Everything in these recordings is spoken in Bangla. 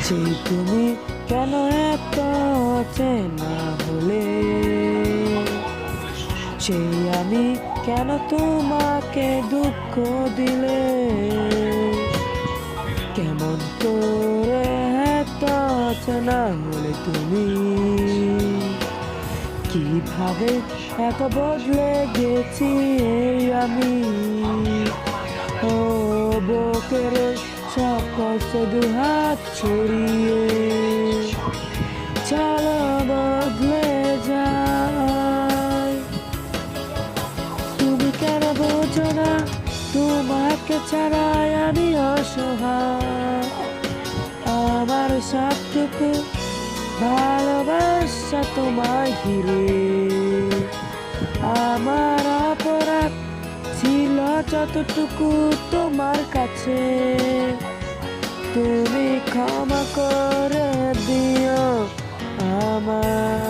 যে তুমি কেন এত অচেনা হলে, সেই আমি কেন তোমাকে দুঃখ দিলে, কেমন করে এত অচেনা হলে তুমি, কিভাবে এত বদলে গেছি এই আমি। ও বুকের সব কষ্ট দুহাত ছড়িয়ে চলো বদলে যায়। তুমি কেন বোঝো না তোমাকে ছাড়াই আমি অসহায়, আমার সবটুকু ভালোবাসা তোমায় ঘিরে। আমার অপরাধ ছিল যতটুকু তোমার কাছে, তুমি ক্ষমা করে দিও আমার।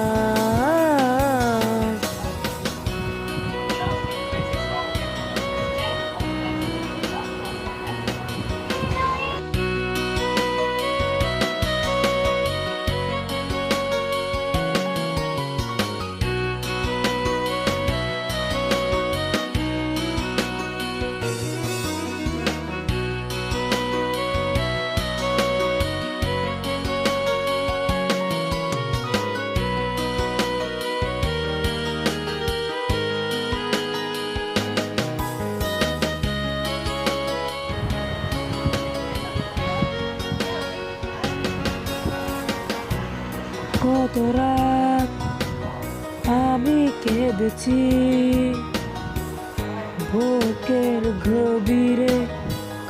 কত রাত আমি কেঁদেছি, বুকের গভীরে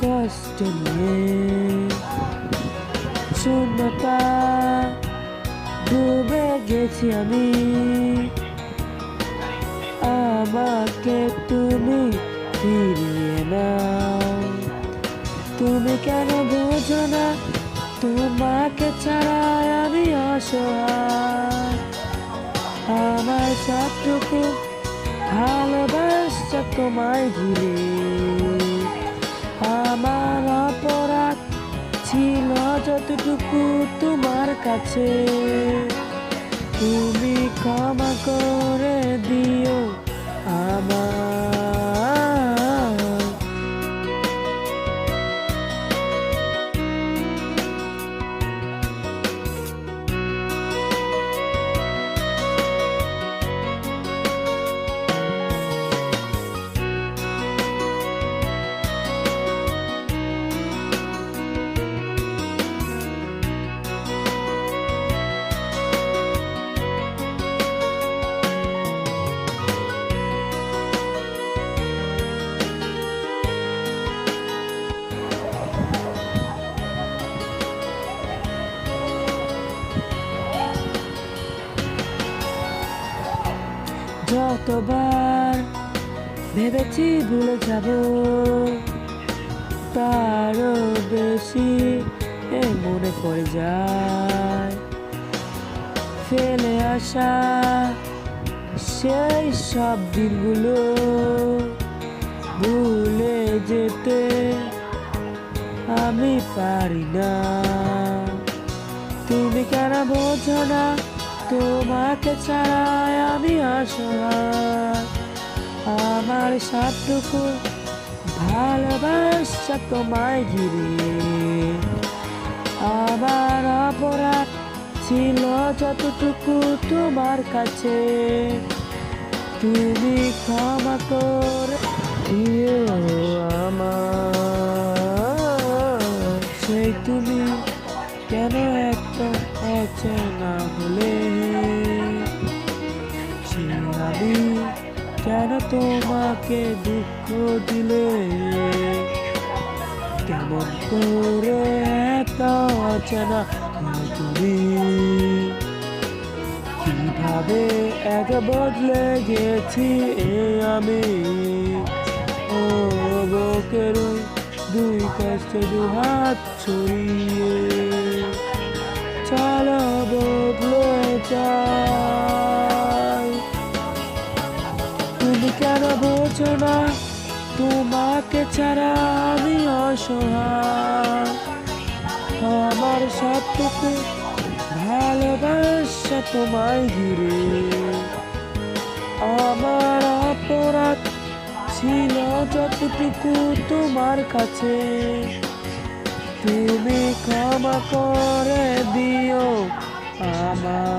কষ্ট নিয়ে। শূন্যতা ডুবে গেছি আমি, আমাকে তুমি ফিরিয়ে নাও। তুমি কেন বোঝো না তোমাকে ছাড়া আমি অসহায়, আমার সবটুকু ভালোবাসা তোমায় ঘিরে। আমার অপরাধ ছিল যতটুকু তোমার কাছে, তুমি ক্ষমা করে দিও আমার। যতবার ভেবেছি ভুলে যাব, তারও বেশি মনে পড়ে যায়। ফেলে আসা সেই সব দিনগুলো ভুলে যেতে আমি পারি না। তুমি কেন বোঝো না তোমাকে ছাড়াই আমি অসহায়, আমার সবটুকু ভালোবাসা তোমায় ঘিরে। আমার অপরাধ ছিল যতটুকু তোমার কাছে, তুমি ক্ষমা করে দিও আমার। সেই তুমি কেন একটা অচেনা হলে, আমি কেন তোমাকে দুঃখ দিলে, কেমন করে এত অচেনা তুমি, কিভাবে এক বদলে গেছি আমি। ও বুকের দুই কষ্টে দুহাত ছড়িয়ে চলো বদলে যাই। তুমি কেন বোঝো না তোমাকে ছাড়া আমি অসহায়, আমার সবটুকু ভালোবাসা তোমায় ঘিরে। আমার অপরাধ ছিল যতটুকু তোমার কাছে, তুমি ক্ষমা করে দিও আমায়।